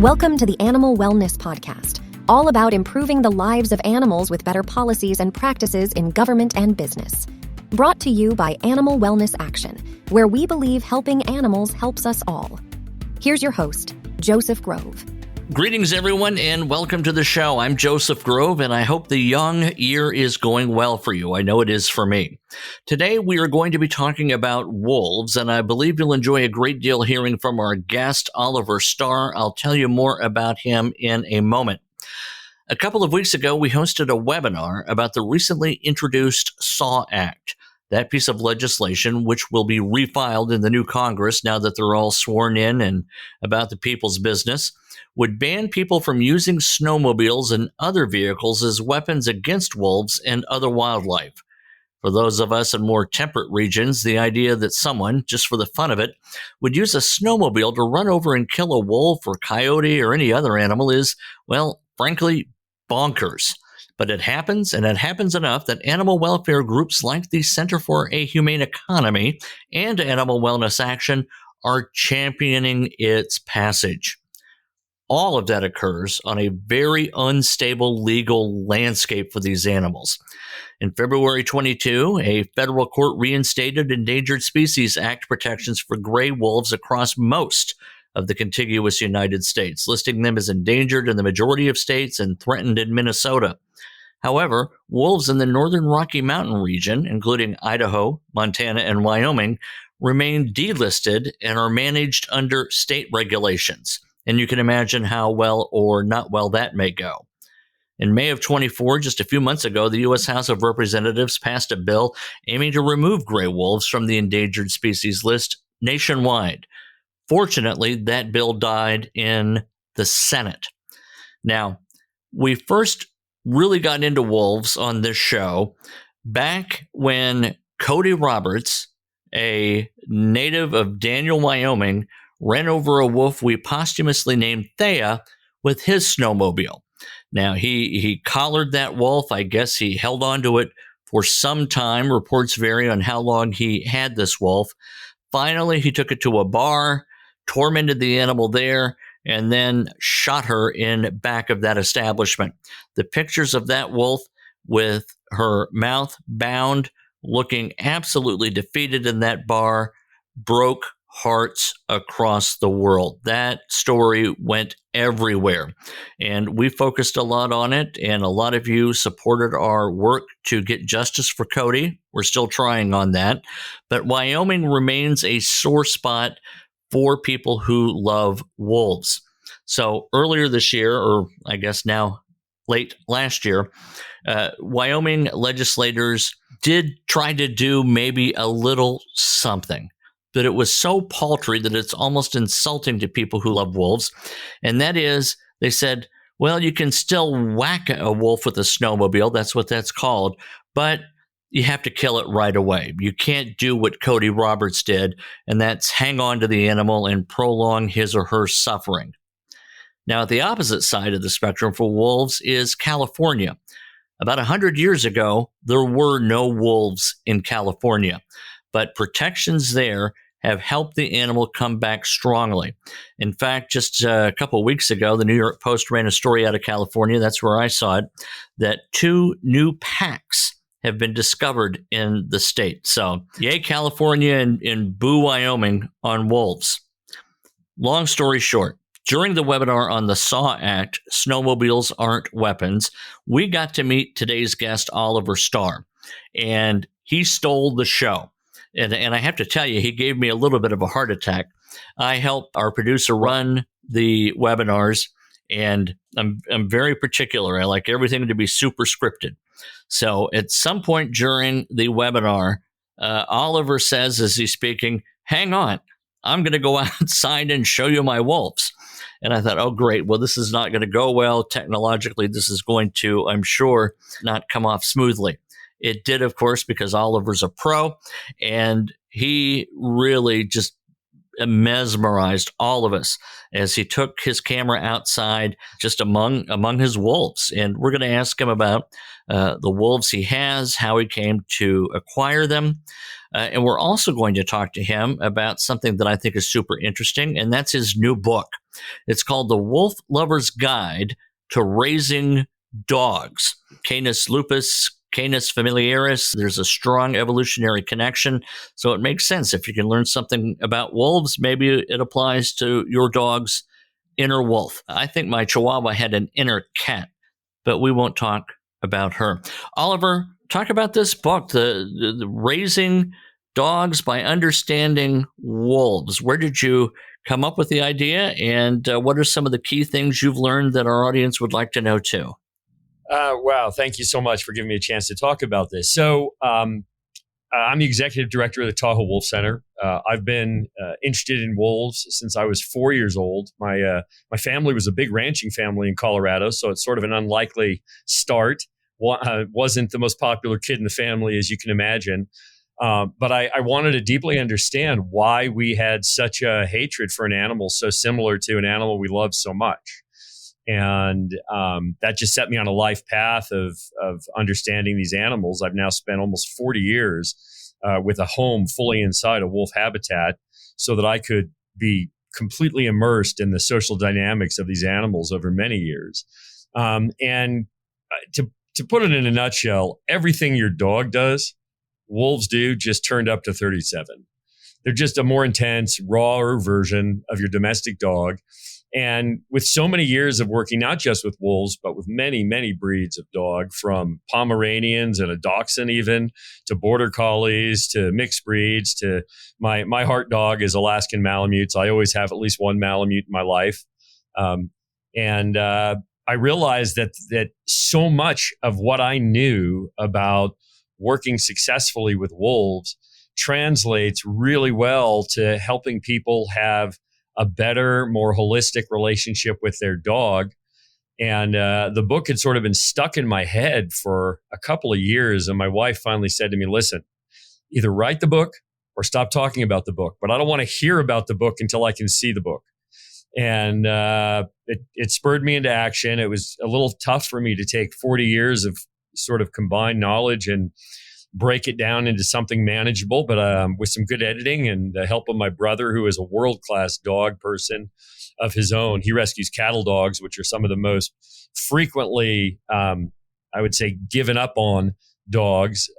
Welcome to the Animal Wellness Podcast, all about improving the lives of animals with better policies and practices in government and business. Brought to you by Animal Wellness Action, where we believe helping animals helps us all. Here's your host, Joseph Grove. Greetings, everyone, and welcome to the show. I'm Joseph Grove, and I hope the young year is going well for you. I know it is for me. Today, we are going to be talking about wolves, and I believe you'll enjoy a great deal hearing from our guest, Oliver Starr. I'll tell you more about him in a moment. A couple of weeks ago, we hosted a webinar about the recently introduced SAW Act, that piece of legislation which will be refiled in the new Congress now that they're all sworn in and about the people's business, would ban people from using snowmobiles and other vehicles as weapons against wolves and other wildlife. For those of us in more temperate regions, the idea that someone, just for the fun of it, would use a snowmobile to run over and kill a wolf or coyote or any other animal is, well, frankly, bonkers. But it happens, and it happens enough that animal welfare groups like the Center for a Humane Economy and Animal Wellness Action are championing its passage. All of that occurs on a very unstable legal landscape for these animals. In February 22, a federal court reinstated Endangered Species Act protections for gray wolves across most of the contiguous United States, listing them as endangered in the majority of states and threatened in Minnesota. However, wolves in the northern Rocky Mountain region, including Idaho, Montana, and Wyoming, remain delisted and are managed under state regulations. And you can imagine how well or not well that may go. In May of 24, just a few months ago, the U.S. House of Representatives passed a bill aiming to remove gray wolves from the endangered species list nationwide. Fortunately, that bill died in the Senate. Now, we first really got into wolves on this show back when Cody Roberts, a native of Daniel, Wyoming, ran over a wolf we posthumously named Thea with his snowmobile. Now, he collared that wolf. I guess he held on to it for some time. Reports vary on how long he had this wolf. Finally, he took it to a bar, tormented the animal there, and then shot her in back of that establishment. The pictures of that wolf with her mouth bound, looking absolutely defeated in that bar, broke hearts across the world. That story went everywhere, and we focused a lot on it, and a lot of you supported our work to get justice for Cody. We're still trying on that, but Wyoming remains a sore spot for people who love wolves. So earlier this year, or I guess now late last year, Wyoming legislators did try to do maybe a little something, but it was so paltry that it's almost insulting to people who love wolves. And that is, they said, well, you can still whack a wolf with a snowmobile. That's what that's called. But you have to kill it right away. You can't do what Cody Roberts did, and that's hang on to the animal and prolong his or her suffering. Now, at the opposite side of the spectrum for wolves is California. About 100 years ago, there were no wolves in California, but protections there have helped the animal come back strongly. In fact, just a couple of weeks ago, the New York Post ran a story out of California, that's where I saw it, that 2 new packs have been discovered in the state. So, yay, California and boo, Wyoming on wolves. Long story short, during the webinar on the SAW Act, Snowmobiles Aren't Weapons, we got to meet today's guest, Oliver Starr, and he stole the show. And I have to tell you, he gave me a little bit of a heart attack. I helped our producer run the webinars, and I'm very particular. I like everything to be super scripted. So at some point during the webinar, Oliver says, as he's speaking, hang on, I'm going to go outside and show you my wolves. And I thought, oh, great. Well, this is not going to go well. Technologically, this is going to, I'm sure, not come off smoothly. It did, of course, because Oliver's a pro, and he really just mesmerized all of us as he took his camera outside just among his wolves. And we're going to ask him about the wolves he has, how he came to acquire them. And we're also going to talk to him about something that I think is super interesting, and that's his new book. It's called The Wolf Lover's Guide to Raising Dogs. Canis lupus, Canis familiaris. There's a strong evolutionary connection. So it makes sense. If you can learn something about wolves, maybe it applies to your dog's inner wolf. I think my Chihuahua had an inner cat, but we won't talk about her. Oliver, talk about this book, the Raising Dogs by Understanding Wolves. Where did you come up with the idea, and what are some of the key things you've learned that our audience would like to know too? Wow. Thank you so much for giving me a chance to talk about this. So I'm the executive director of the Tahoe Wolf Center. I've been interested in wolves since I was 4 years old. My family was a big ranching family in Colorado, so it's sort of an unlikely start. Wasn't the most popular kid in the family, as you can imagine. But I wanted to deeply understand why we had such a hatred for an animal so similar to an animal we love so much. And that just set me on a life path of understanding these animals. I've now spent almost 40 years with a home fully inside a wolf habitat so that I could be completely immersed in the social dynamics of these animals over many years. And to put it in a nutshell, everything your dog does, wolves do, just turned up to 37. They're just a more intense, rawer version of your domestic dog. And with so many years of working, not just with wolves, but with many, many breeds of dog, from Pomeranians and a Dachshund even, to Border Collies, to mixed breeds, to my heart dog is Alaskan Malamutes. I always have at least one Malamute in my life. And I realized that so much of what I knew about working successfully with wolves translates really well to helping people have a better, more holistic relationship with their dog. And the book had sort of been stuck in my head for a couple of years. And my wife finally said to me, listen, either write the book or stop talking about the book. But I don't want to hear about the book until I can see the book. And it spurred me into action. It was a little tough for me to take 40 years of sort of combined knowledge and break it down into something manageable, but with some good editing and the help of my brother, who is a world-class dog person of his own. He rescues cattle dogs, which are some of the most frequently, I would say, given up on dogs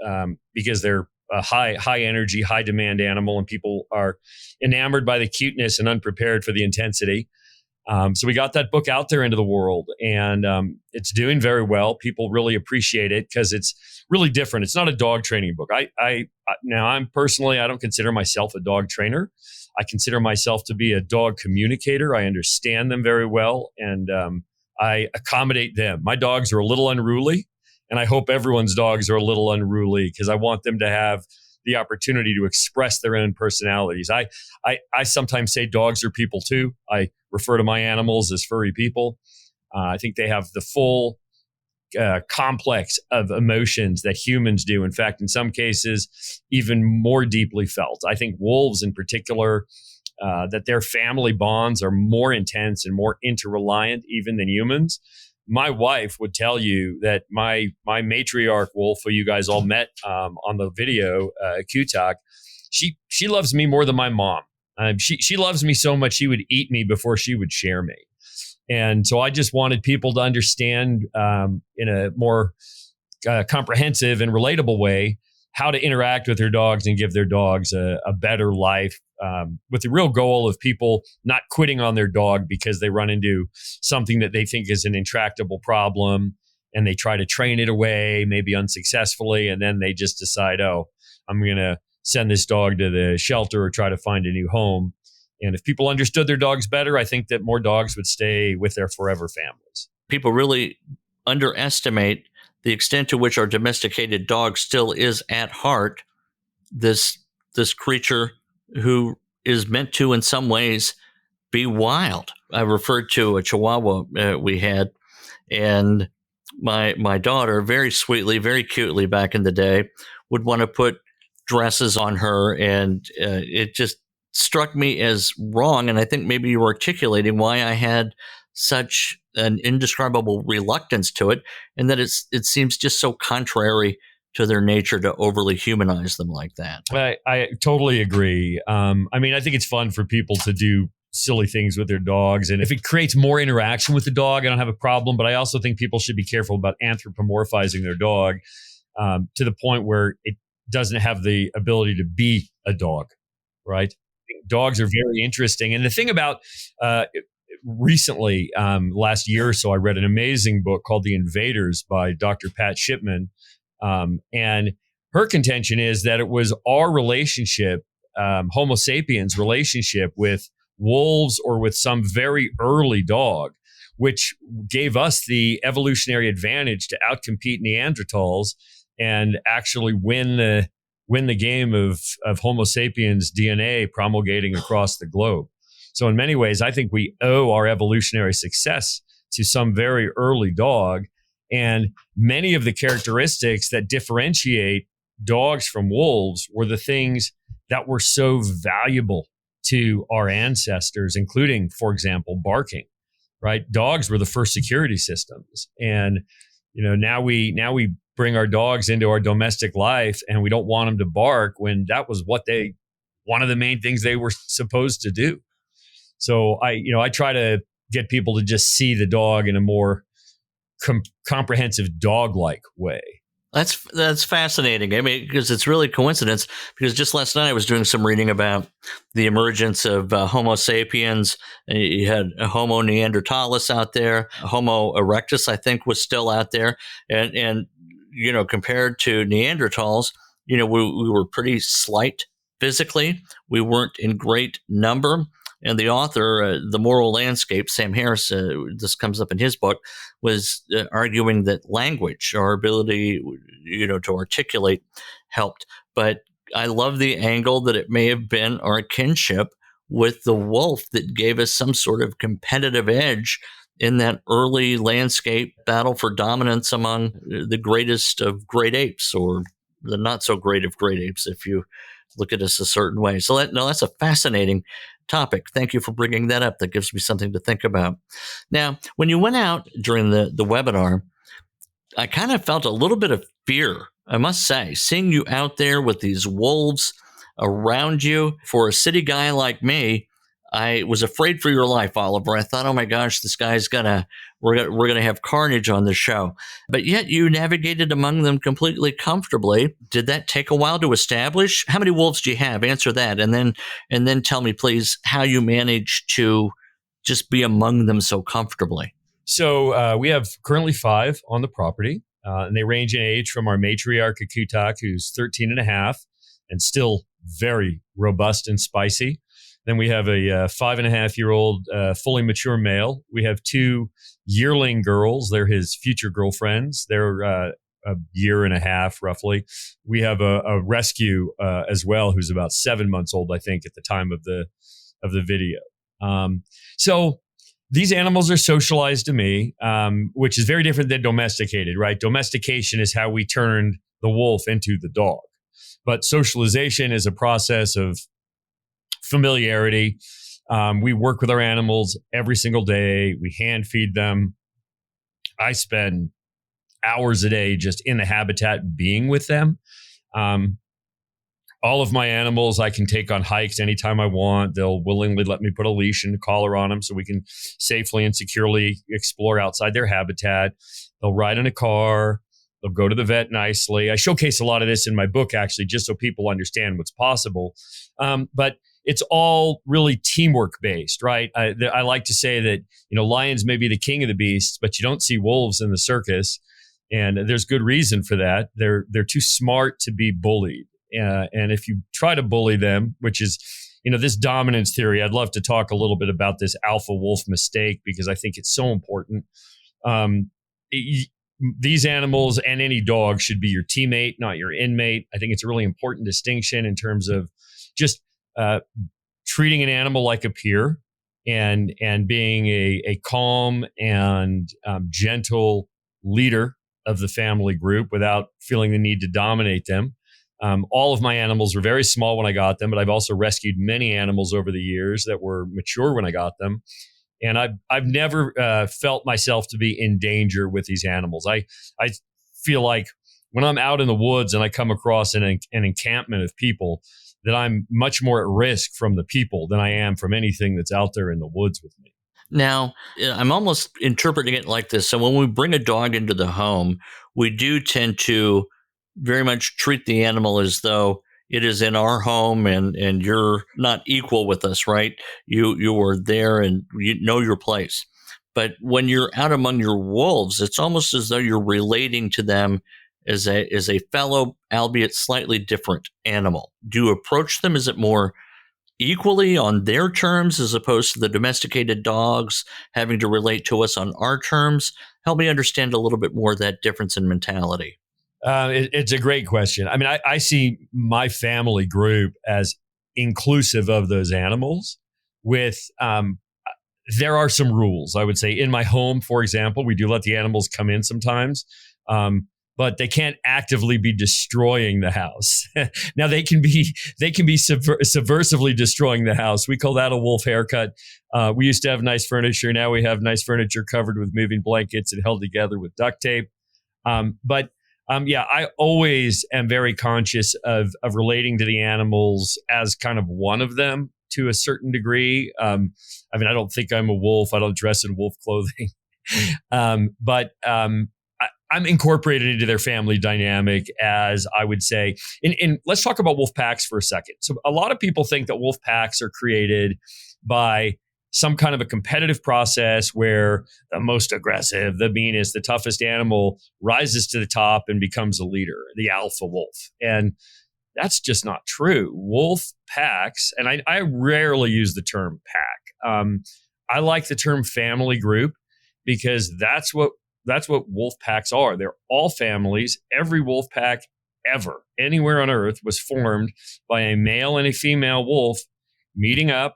because they're a high energy, high demand animal, and people are enamored by the cuteness and unprepared for the intensity. So we got that book out there into the world, and it's doing very well. People really appreciate it because it's really different. It's not a dog training book. Now I'm personally, I don't consider myself a dog trainer. I consider myself to be a dog communicator. I understand them very well, and I accommodate them. My dogs are a little unruly, and I hope everyone's dogs are a little unruly because I want them to have the opportunity to express their own personalities. I sometimes say dogs are people too. I refer to my animals as furry people. I think they have the full complex of emotions that humans do. In fact, in some cases, even more deeply felt. I think wolves in particular, that their family bonds are more intense and more interreliant even than humans. My wife would tell you that my matriarch wolf, who you guys all met on the video, Kutak, she loves me more than my mom. She loves me so much she would eat me before she would share me. And so I just wanted people to understand in a more comprehensive and relatable way how to interact with their dogs and give their dogs a better life, with the real goal of people not quitting on their dog because they run into something that they think is an intractable problem and they try to train it away, maybe unsuccessfully, and then they just decide, oh, I'm going to send this dog to the shelter or try to find a new home. And if people understood their dogs better, I think that more dogs would stay with their forever families. People really underestimate the extent to which our domesticated dog still is at heart this creature who is meant to, in some ways, be wild. I referred to a Chihuahua we had, and my daughter, very sweetly, very cutely back in the day, would want to put dresses on her, and it just struck me as wrong. And I think maybe you were articulating why I had such an indescribable reluctance to it, and that it seems just so contrary to their nature to overly humanize them like that. I totally agree. I mean, I think it's fun for people to do silly things with their dogs. And if it creates more interaction with the dog, I don't have a problem. But I also think people should be careful about anthropomorphizing their dog to the point where it doesn't have the ability to be a dog, right? Dogs are very interesting. And the thing about recently, last year or so, I read an amazing book called The Invaders by Dr. Pat Shipman. And her contention is that it was our relationship, Homo sapiens relationship with wolves or with some very early dog, which gave us the evolutionary advantage to outcompete Neanderthals and actually win the game of Homo sapiens DNA promulgating across the globe. So in many ways, I think we owe our evolutionary success to some very early dog. And many of the characteristics that differentiate dogs from wolves were the things that were so valuable to our ancestors, including, for example, barking, right? Dogs were the first security systems. And, now we bring our dogs into our domestic life and we don't want them to bark when that was one of the main things they were supposed to do. So I try to get people to just see the dog in a more comprehensive dog-like way. That's fascinating. I mean, because it's really coincidence. Because just last night I was doing some reading about the emergence of Homo sapiens. And you had a Homo neanderthalis out there, Homo erectus, I think, was still out there, and compared to Neanderthals, we were pretty slight physically. We weren't in great number. And the author, The Moral Landscape, Sam Harris, this comes up in his book, was arguing that language, our ability, to articulate, helped. But I love the angle that it may have been our kinship with the wolf that gave us some sort of competitive edge in that early landscape battle for dominance among the greatest of great apes, or the not so great of great apes, if you look at us a certain way. So that's a fascinating topic. Thank you for bringing that up. That gives me something to think about. Now, when you went out during the webinar, I kind of felt a little bit of fear, I must say, seeing you out there with these wolves around you. For a city guy like me, I was afraid for your life, Oliver. I thought, oh my gosh, this guy's we're gonna have carnage on the show. But yet you navigated among them completely comfortably. Did that take a while to establish? How many wolves do you have? Answer that, and then tell me, please, how you managed to just be among them so comfortably. So we have currently 5 on the property, and they range in age from our matriarch Akutak, who's 13 and a half, and still very robust and spicy. Then we have a 5.5-year-old fully mature male. We have 2 yearling girls. They're his future girlfriends. They're a year and a half, roughly. We have a rescue as well, who's about 7 months old, I think, at the time of the video. So these animals are socialized to me, which is very different than domesticated, right? Domestication is how we turned the wolf into the dog. But socialization is a process of familiarity. We work with our animals every single day. We hand feed them. I spend hours a day just in the habitat being with them. All of my animals I can take on hikes anytime I want. They'll willingly let me put a leash and a collar on them so we can safely and securely explore outside their habitat. They'll ride in a car. They'll go to the vet nicely. I showcase a lot of this in my book, actually, just so people understand what's possible. But it's all really teamwork based, right? I like to say that, lions may be the king of the beasts, but you don't see wolves in the circus. And there's good reason for that. They're too smart to be bullied. And if you try to bully them, which is, this dominance theory, I'd love to talk a little bit about this alpha wolf mistake, because I think it's so important. These animals and any dog should be your teammate, not your inmate. I think it's a really important distinction in terms of just treating an animal like a peer and being a calm and gentle leader of the family group without feeling the need to dominate them. All of my animals were very small when I got them, but I've also rescued many animals over the years that were mature when I got them. And I've never felt myself to be in danger with these animals. I feel like when I'm out in the woods and I come across an encampment of people, that I'm much more at risk from the people than I am from anything that's out there in the woods with me. Now, I'm almost interpreting it like this. So when we bring a dog into the home, we do tend to very much treat the animal as though it is in our home and you're not equal with us, right? You are there and you know your place. But when you're out among your wolves, it's almost as though you're relating to them as a fellow, albeit slightly different animal. Do you approach them? Is it more equally on their terms as opposed to the domesticated dogs having to relate to us on our terms? Help me understand a little bit more of that difference in mentality. It's a great question. I mean, I see my family group as inclusive of those animals with, there are some rules. I would say in my home, for example, we do let the animals come in sometimes. But they can't actively be destroying the house. Now they can be subversively destroying the house. We call that a wolf haircut. We used to have nice furniture. Now we have nice furniture covered with moving blankets and held together with duct tape. I always am very conscious of relating to the animals as kind of one of them to a certain degree. I don't think I'm a wolf. I don't dress in wolf clothing. I'm incorporated into their family dynamic, as I would say. And let's talk about wolf packs for a second. So a lot of people think that wolf packs are created by some kind of a competitive process where the most aggressive, the meanest, the toughest animal rises to the top and becomes a leader, the alpha wolf. And that's just not true. Wolf packs, and I rarely use the term pack. I like the term family group because that's what wolf packs are. They're all families. Every wolf pack ever, anywhere on earth, was formed by a male and a female wolf meeting up,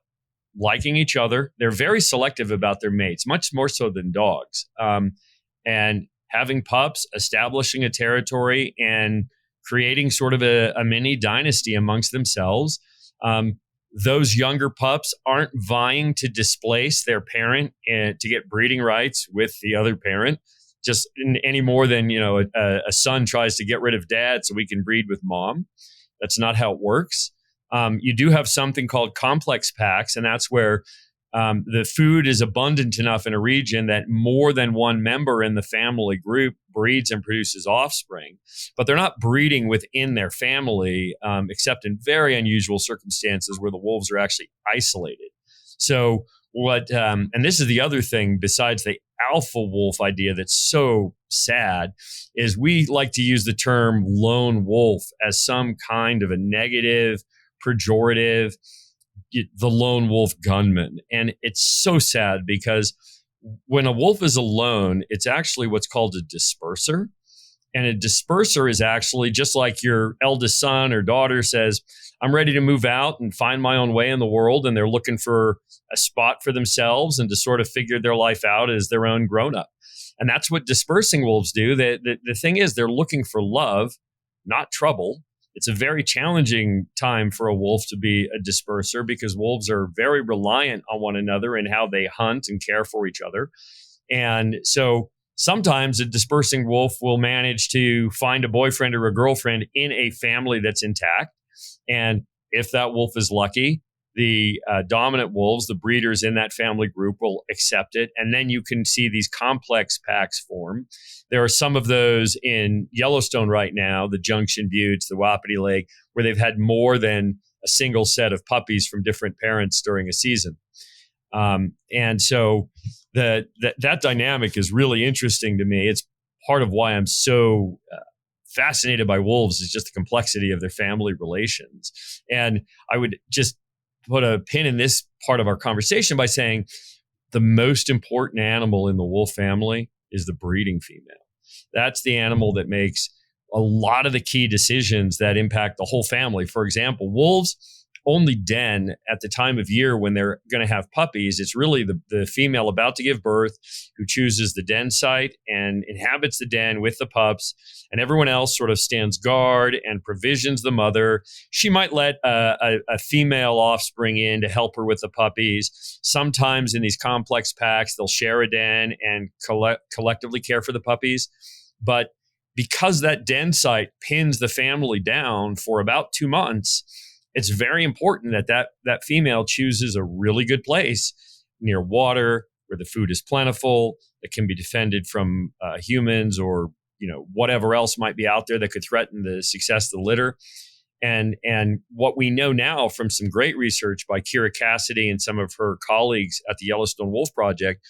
liking each other. They're very selective about their mates, much more so than dogs. And having pups, establishing a territory, and creating sort of a mini dynasty amongst themselves. Those younger pups aren't vying to displace their parent and to get breeding rights with the other parent, just any more than a son tries to get rid of dad so we can breed with mom. That's not how it works. You do have something called complex packs, and that's where the food is abundant enough in a region that more than one member in the family group breeds and produces offspring, but they're not breeding within their family, except in very unusual circumstances where the wolves are actually isolated. So and this is the other thing besides the alpha wolf idea that's so sad, is we like to use the term lone wolf as some kind of a negative, pejorative, the lone wolf gunman. And it's so sad because when a wolf is alone, it's actually what's called a disperser. And a disperser is actually just like your eldest son or daughter says, I'm ready to move out and find my own way in the world. And they're looking for a spot for themselves and to sort of figure their life out as their own grown-up. And that's what dispersing wolves do. The thing is, they're looking for love, not trouble. It's a very challenging time for a wolf to be a disperser because wolves are very reliant on one another in how they hunt and care for each other. And so sometimes a dispersing wolf will manage to find a boyfriend or a girlfriend in a family that's intact. And if that wolf is lucky, the dominant wolves, the breeders in that family group, will accept it. And then you can see these complex packs form. There are some of those in Yellowstone right now, the Junction Buttes, the Wapiti Lake, where they've had more than a single set of puppies from different parents during a season. And so that dynamic is really interesting to me. It's part of why I'm so fascinated by wolves, is just the complexity of their family relations. And I would just put a pin in this part of our conversation by saying the most important animal in the wolf family is the breeding female. That's the animal that makes a lot of the key decisions that impact the whole family. For example, wolves only den at the time of year when they're going to have puppies. It's really the female about to give birth who chooses the den site and inhabits the den with the pups, and everyone else sort of stands guard and provisions the mother. She might let a female offspring in to help her with the puppies. Sometimes in these complex packs, they'll share a den and collectively care for the puppies. But because that den site pins the family down for about 2 months, it's very important that female chooses a really good place near water where the food is plentiful, that can be defended from humans or whatever else might be out there that could threaten the success of the litter. And what we know now from some great research by Kira Cassidy and some of her colleagues at the Yellowstone Wolf Project,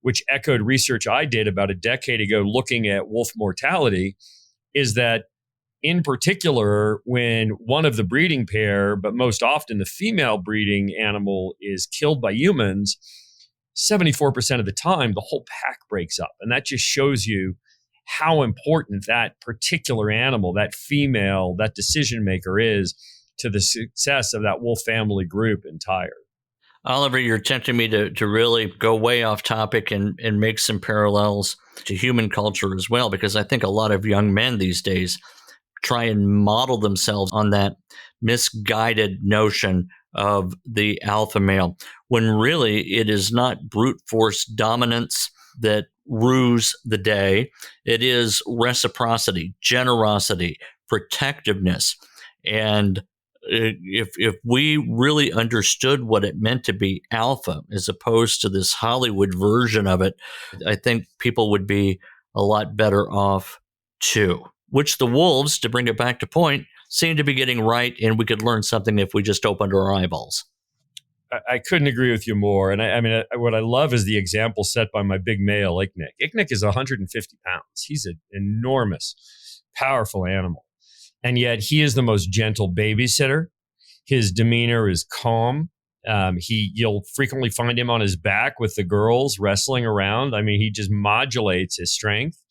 which echoed research I did about a decade ago looking at wolf mortality, is that in particular, when one of the breeding pair, but most often the female breeding animal, is killed by humans, 74% of the time, the whole pack breaks up. And that just shows you how important that particular animal, that female, that decision maker is to the success of that wolf family group entire. Oliver, you're tempting me to really go way off topic and make some parallels to human culture as well, because I think a lot of young men these days try and model themselves on that misguided notion of the alpha male, when really it is not brute force dominance that rules the day. It is reciprocity, generosity, protectiveness. And if we really understood what it meant to be alpha as opposed to this Hollywood version of it, I think people would be a lot better off too. Which the wolves, to bring it back to point, seem to be getting right, and we could learn something if we just opened our eyeballs. I couldn't agree with you more. And I mean, what I love is the example set by my big male, Icknick. Icknick is 150 pounds. He's an enormous, powerful animal. And yet he is the most gentle babysitter. His demeanor is calm. You'll frequently find him on his back with the girls wrestling around. I mean, he just modulates his strength,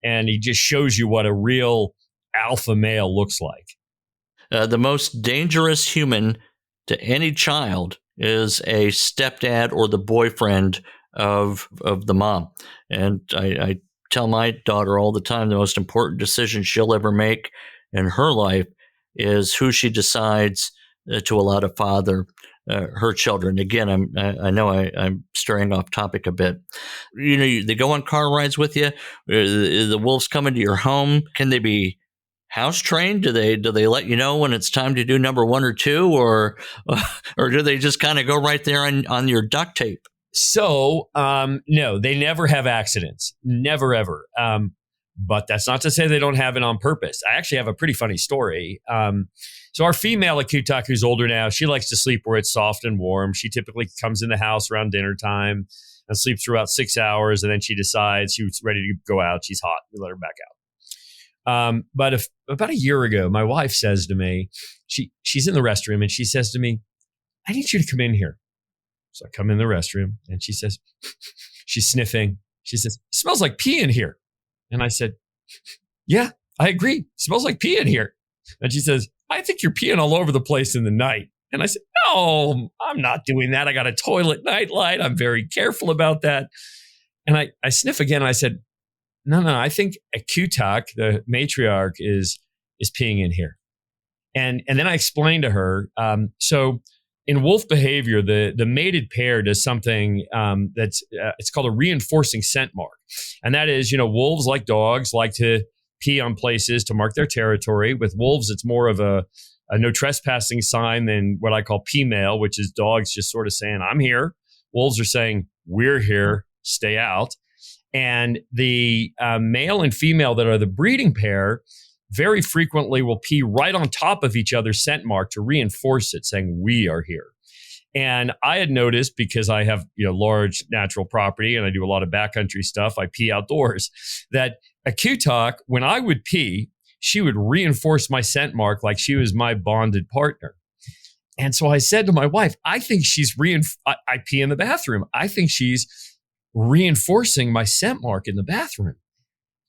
and he just shows you what a real alpha male looks like. The most dangerous human to any child is a stepdad or the boyfriend of the mom. And I tell my daughter all the time, the most important decision she'll ever make in her life is who she decides to allow to father her children. Again, I know I'm straying off topic a bit. They go on car rides with you. The wolves come into your home. Can they be house trained? Do they let you know when it's time to do number 1 or 2, or do they just kind of go right there on your duct tape? So no, they never have accidents, never ever. But that's not to say they don't have it on purpose. I actually have a pretty funny story. So our female Akutak, who's older now, she likes to sleep where it's soft and warm. She typically comes in the house around dinner time and sleeps for about 6 hours, and then she decides she's ready to go out. She's hot. We let her back out. But about a year ago, my wife says to me, she's in the restroom, and she says to me, "I need you to come in here." So I come in the restroom, and she says, she's sniffing. She says, "It smells like pee in here." And I said, "Yeah, I agree. It smells like pee in here." And she says, "I think you're peeing all over the place in the night." And I said, "No, I'm not doing that. I got a toilet night light. I'm very careful about that." And I sniff again, and I said, No, I think Akutak, the matriarch, is peeing in here. And then I explained to her, so in wolf behavior, the mated pair does something that's it's called a reinforcing scent mark. And that is, wolves, like dogs, like to pee on places to mark their territory. With wolves, it's more of a no trespassing sign than what I call P-mail, which is dogs just sort of saying, "I'm here." Wolves are saying, "We're here, stay out." And the male and female that are the breeding pair very frequently will pee right on top of each other's scent mark to reinforce it, saying, "We are here." And I had noticed, because I have large natural property and I do a lot of backcountry stuff, I pee outdoors, that Akutak, when I would pee, she would reinforce my scent mark like she was my bonded partner. And so I said to my wife, "I think she's I pee in the bathroom. I think she's reinforcing my scent mark in the bathroom."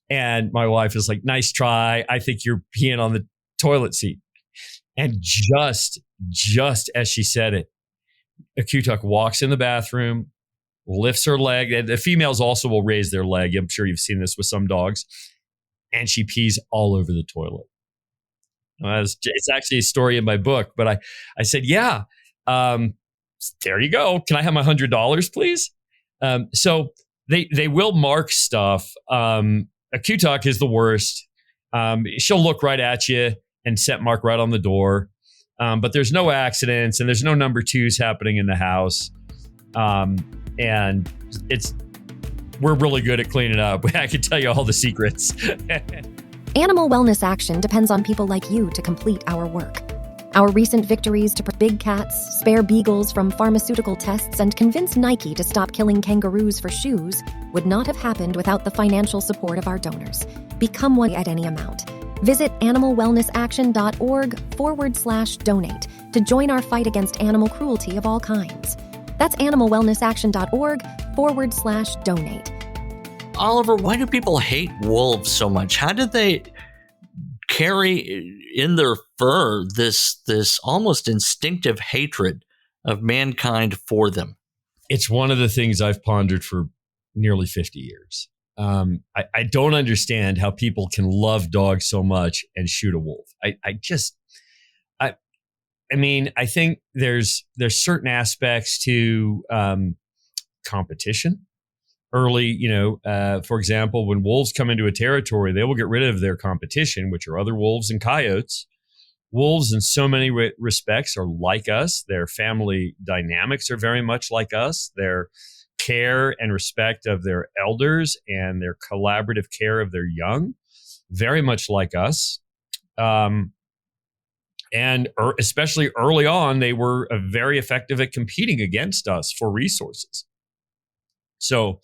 And my wife is like, "Nice try. I think you're peeing on the toilet seat." And just as she said it, Akutak walks in the bathroom, lifts her leg. And the females also will raise their leg. I'm sure you've seen this with some dogs. And she pees all over the toilet. It's actually a story in my book. But I said, "Yeah, there you go. Can I have my $100, please?" So they will mark stuff. Akutak is the worst. She'll look right at you and scent mark right on the door. But there's no accidents and there's no number twos happening in the house. And we're really good at cleaning up. I can tell you all the secrets. Animal Wellness Action depends on people like you to complete our work. Our recent victories to protect big cats, spare beagles from pharmaceutical tests, and convince Nike to stop killing kangaroos for shoes would not have happened without the financial support of our donors. Become one at any amount. Visit animalwellnessaction.org/donate to join our fight against animal cruelty of all kinds. That's animalwellnessaction.org/donate. Oliver, why do people hate wolves so much? How did they carry in their fur this almost instinctive hatred of mankind for them? It's one of the things I've pondered for nearly 50 years. I don't understand how people can love dogs so much and shoot a wolf. I think there's certain aspects to competition. Early, for example, when wolves come into a territory, they will get rid of their competition, which are other wolves and coyotes. Wolves, in so many respects, are like us. Their family dynamics are very much like us. Their care and respect of their elders and their collaborative care of their young, very much like us. And especially early on, they were very effective at competing against us for resources. So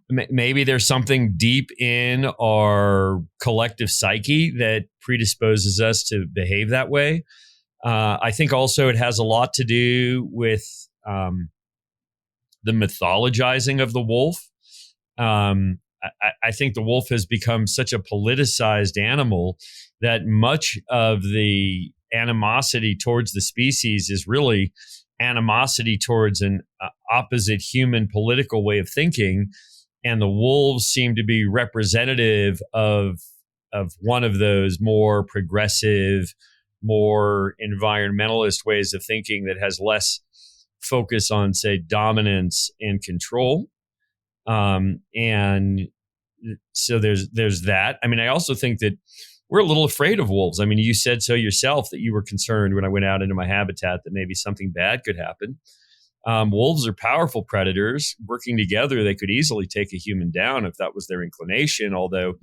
maybe there's something deep in our collective psyche that predisposes us to behave that way. I think also it has a lot to do with the mythologizing of the wolf. I think the wolf has become such a politicized animal that much of the animosity towards the species is really animosity towards an opposite human political way of thinking. And the wolves seem to be representative of one of those more progressive, more environmentalist ways of thinking that has less focus on, say, dominance and control. And so there's that. I mean, I also think that we're a little afraid of wolves. I mean, you said so yourself that you were concerned when I went out into my habitat that maybe something bad could happen. Wolves are powerful predators. Working together, they could easily take a human down if that was their inclination.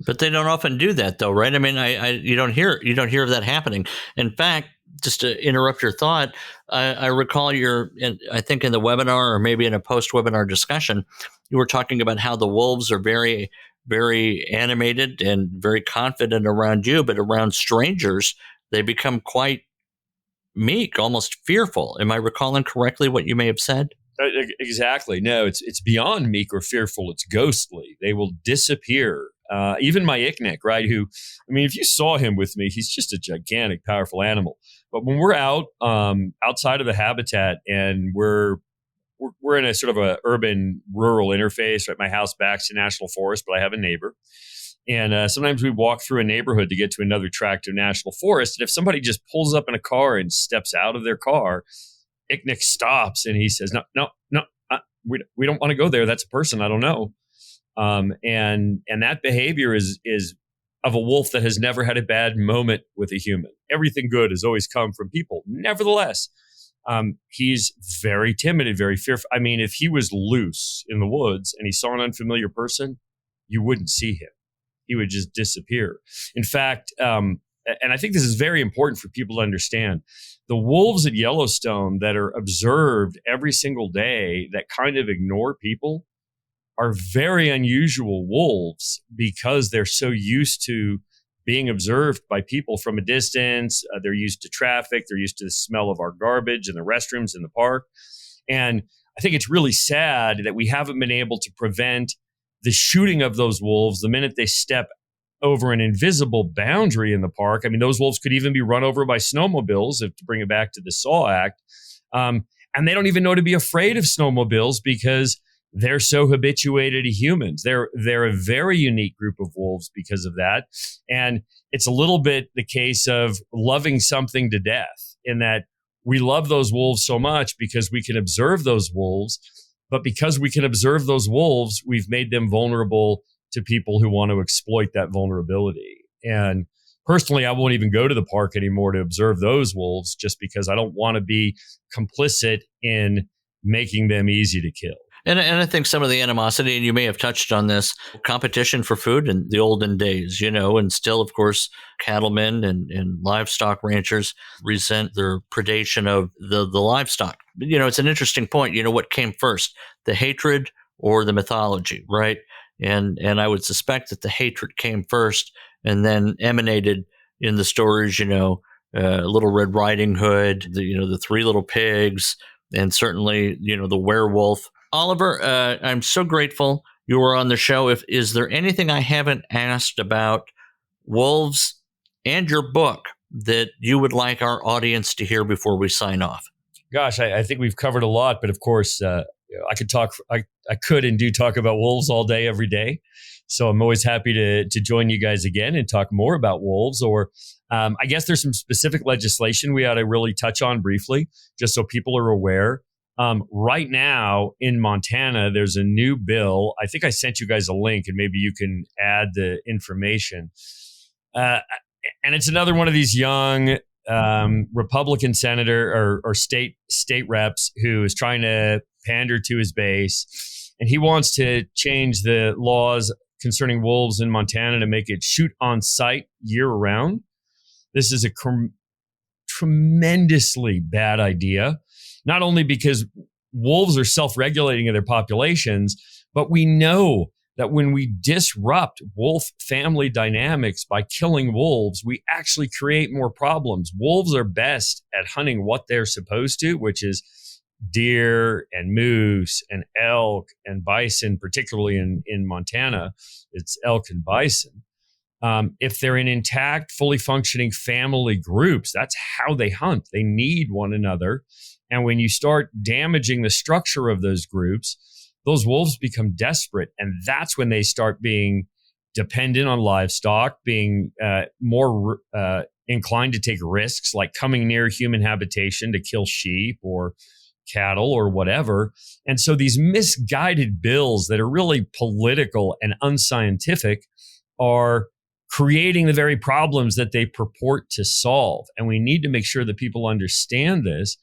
But they don't often do that, though, right? I mean, you don't hear of that happening. In fact, just to interrupt your thought, I recall I think in the webinar or maybe in a post-webinar discussion, you were talking about how the wolves are very, very animated and very confident around you, but around strangers, they become quite meek, almost fearful. Am I recalling correctly what you may have said? Exactly. No, it's beyond meek or fearful. It's ghostly. They will disappear. Even my Icknick, right? If you saw him with me, he's just a gigantic, powerful animal. But when we're out outside of the habitat and we're in a sort of a urban rural interface, right? My house backs to national forest, but I have a neighbor. And sometimes we walk through a neighborhood to get to another tract of national forest. And if somebody just pulls up in a car and steps out of their car, Icknick stops and he says, no, we don't want to go there. That's a person I don't know. And that behavior is of a wolf that has never had a bad moment with a human. Everything good has always come from people. Nevertheless, he's very timid and very fearful. I mean, if he was loose in the woods and he saw an unfamiliar person, you wouldn't see him. He would just disappear. In fact, and I think this is very important for people to understand, the wolves at Yellowstone that are observed every single day that kind of ignore people are very unusual wolves because they're so used to being observed by people from a distance. They're used to traffic. They're used to the smell of our garbage in the restrooms in the park. And I think it's really sad that we haven't been able to prevent the shooting of those wolves the minute they step over an invisible boundary in the park. I mean, those wolves could even be run over by snowmobiles, to bring it back to the SAW Act. And they don't even know to be afraid of snowmobiles because they're so habituated to humans. They're a very unique group of wolves because of that. And it's a little bit the case of loving something to death, in that we love those wolves so much because we can observe those wolves. But because we can observe those wolves, we've made them vulnerable to people who want to exploit that vulnerability. And Personally, I won't even go to the park anymore to observe those wolves just because I don't want to be complicit in making them easy to kill. And I think some of the animosity, and you may have touched on this, competition for food in the olden days, and still, of course, cattlemen and livestock ranchers resent their predation of the livestock. It's an interesting point. What came first, the hatred or the mythology, right? And I would suspect that the hatred came first and then emanated in the stories, Little Red Riding Hood, the Three Little Pigs, and certainly, the werewolf. Oliver, I'm so grateful you were on the show. Is there anything I haven't asked about wolves and your book that you would like our audience to hear before we sign off? Gosh, I think we've covered a lot, but of course, I could talk. I could and do talk about wolves all day, every day. So I'm always happy to join you guys again and talk more about wolves. Or I guess there's some specific legislation we ought to really touch on briefly, just so people are aware. Right now in Montana, there's a new bill. I think I sent you guys a link, and maybe you can add the information. And it's another one of these young Republican senator or state reps who is trying to pander to his base, and he wants to change the laws concerning wolves in Montana to make it shoot on sight year round. This is a tremendously bad idea. Not only because wolves are self-regulating in their populations, but we know that when we disrupt wolf family dynamics by killing wolves, we actually create more problems. Wolves are best at hunting what they're supposed to, which is deer and moose and elk and bison, particularly in Montana, it's elk and bison. If they're in intact, fully functioning family groups, that's how they hunt. They need one another. And when you start damaging the structure of those groups, those wolves become desperate. And that's when they start being dependent on livestock, being more inclined to take risks, like coming near human habitation to kill sheep or cattle or whatever. And so these misguided bills that are really political and unscientific are creating the very problems that they purport to solve. And we need to make sure that people understand this.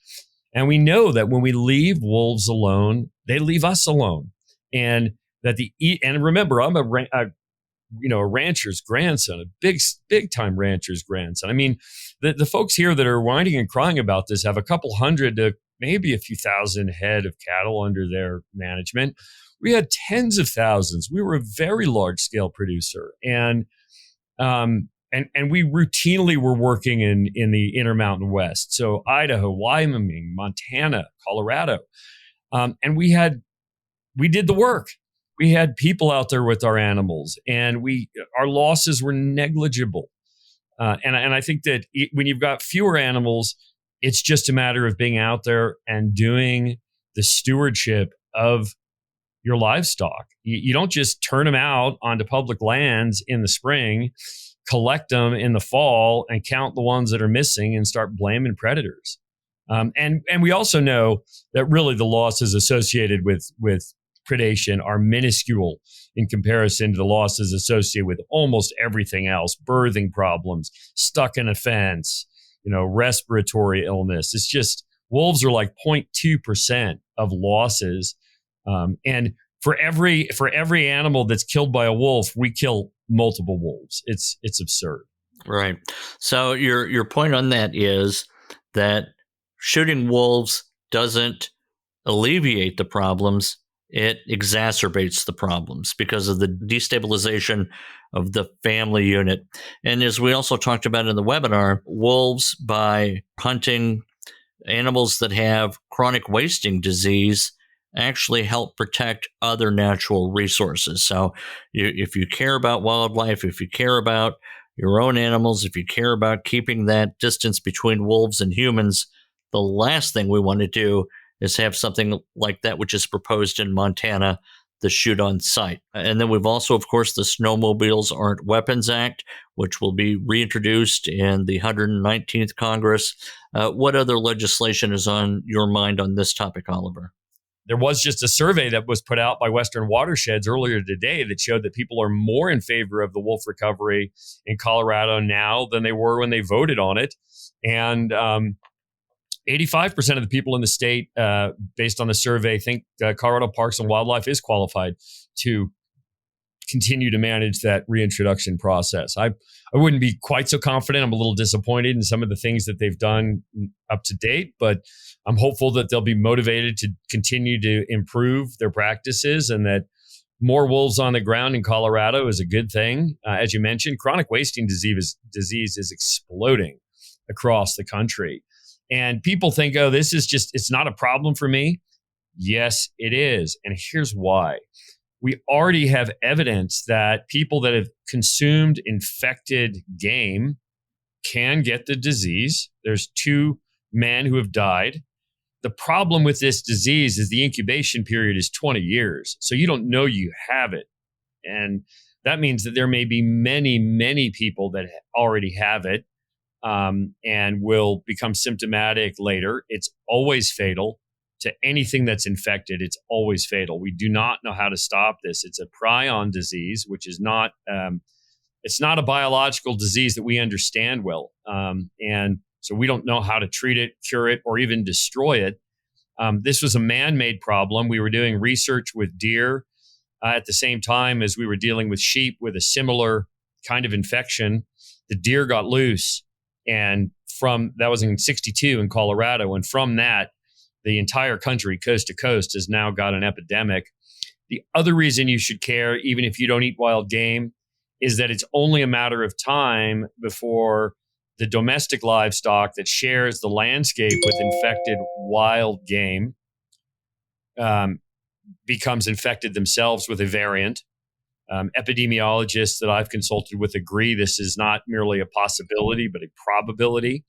And we know that when we leave wolves alone, they leave us alone. And that and remember, I'm a rancher's grandson, a big time rancher's grandson. I mean, the folks here that are whining and crying about this have a couple hundred to maybe a few thousand head of cattle under their management. We had tens of thousands. We were a very large scale producer, and we routinely were working in the Intermountain West, so Idaho, Wyoming, Montana, Colorado, and we did the work. We had people out there with our animals, and our losses were negligible. And I think that when you've got fewer animals, it's just a matter of being out there and doing the stewardship of your livestock. You don't just turn them out onto public lands in the spring, collect them in the fall, and count the ones that are missing and start blaming predators. And we also know that really the losses associated with predation are minuscule in comparison to the losses associated with almost everything else: birthing problems, stuck in a fence, respiratory illness. It's just wolves are like 0.2% of losses. And for every animal that's killed by a wolf, we kill multiple wolves. It's absurd. Right. So your point on that is that shooting wolves doesn't alleviate the problems. It exacerbates the problems because of the destabilization of the family unit. And as we also talked about in the webinar, wolves, by hunting animals that have chronic wasting disease, actually help protect other natural resources. So if you care about wildlife, if you care about your own animals, if you care about keeping that distance between wolves and humans, the last thing we want to do is have something like that, which is proposed in Montana, the shoot on sight. And then we've also, of course, the Snowmobiles Aren't Weapons Act, which will be reintroduced in the 119th Congress. What other legislation is on your mind on this topic, Oliver? There was just a survey that was put out by Western Watersheds earlier today that showed that people are more in favor of the wolf recovery in Colorado now than they were when they voted on it. And 85% of the people in the state, based on the survey, think Colorado Parks and Wildlife is qualified to continue to manage that reintroduction process. I wouldn't be quite so confident. I'm a little disappointed in some of the things that they've done up to date, but I'm hopeful that they'll be motivated to continue to improve their practices, and that more wolves on the ground in Colorado is a good thing. As you mentioned, chronic wasting disease is exploding across the country. And people think, oh, this is just, it's not a problem for me. Yes, it is. And here's why. We already have evidence that people that have consumed infected game can get the disease. There's 2 men who have died. The problem with this disease is the incubation period is 20 years. So you don't know you have it. And that means that there may be many, many people that already have it and will become symptomatic later. It's always fatal. To anything that's infected, it's always fatal. We do not know how to stop this. It's a prion disease, which is not, it's not a biological disease that we understand well. And so we don't know how to treat it, cure it, or even destroy it. This was a man-made problem. We were doing research with deer at the same time as we were dealing with sheep with a similar kind of infection. The deer got loose, and that was in 1962 in Colorado. And from that, the entire country, coast to coast, has now got an epidemic. The other reason you should care, even if you don't eat wild game, is that it's only a matter of time before the domestic livestock that shares the landscape with infected wild game becomes infected themselves with a variant. Epidemiologists that I've consulted with agree this is not merely a possibility, but a probability.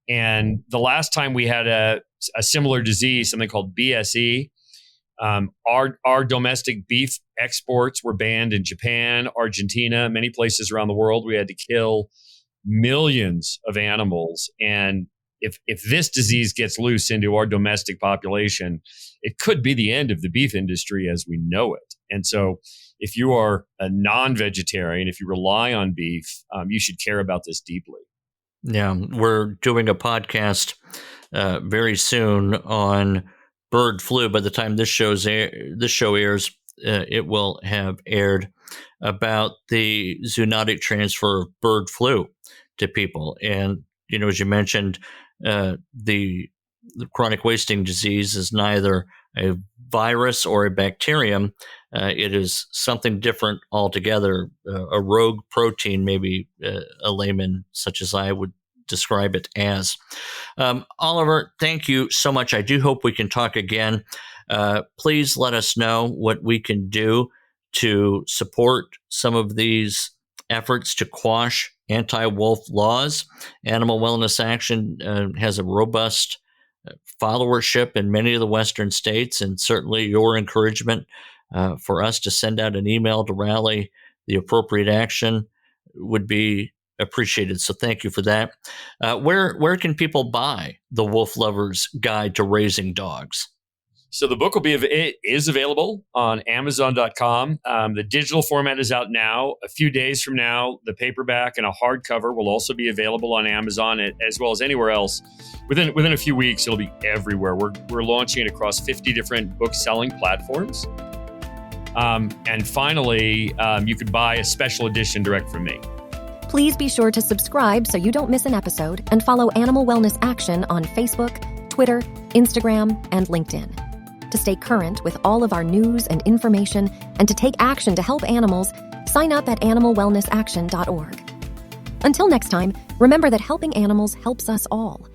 And the last time we had a similar disease, something called BSE, our domestic beef exports were banned in Japan, Argentina, many places around the world. We had to kill millions of animals. And if this disease gets loose into our domestic population, it could be the end of the beef industry as we know it. And so if you are a non-vegetarian, if you rely on beef, you should care about this deeply. Yeah, we're doing a podcast very soon on bird flu. By the time this show airs, it will have aired, about the zoonotic transfer of bird flu to people. And, as you mentioned, the chronic wasting disease is neither a virus or a bacterium. It is something different altogether, a rogue protein, maybe a layman such as I would describe it as. Oliver, thank you so much. I do hope we can talk again. Please let us know what we can do to support some of these efforts to quash anti-wolf laws. Animal Wellness Action has a robust followership in many of the Western states, and certainly your encouragement for us to send out an email to rally the appropriate action would be appreciated. So thank you for that. Where can people buy the Wolf Lover's Guide to Raising Dogs? So the book is available on Amazon.com. The digital format is out now. A few days from now, the paperback and a hardcover will also be available on Amazon as well as anywhere else. Within a few weeks, it'll be everywhere. We're launching it across 50 different book-selling platforms. And finally, you could buy a special edition direct from me. Please be sure to subscribe so you don't miss an episode, and follow Animal Wellness Action on Facebook, Twitter, Instagram, and LinkedIn. To stay current with all of our news and information, and to take action to help animals, sign up at animalwellnessaction.org. Until next time, remember that helping animals helps us all.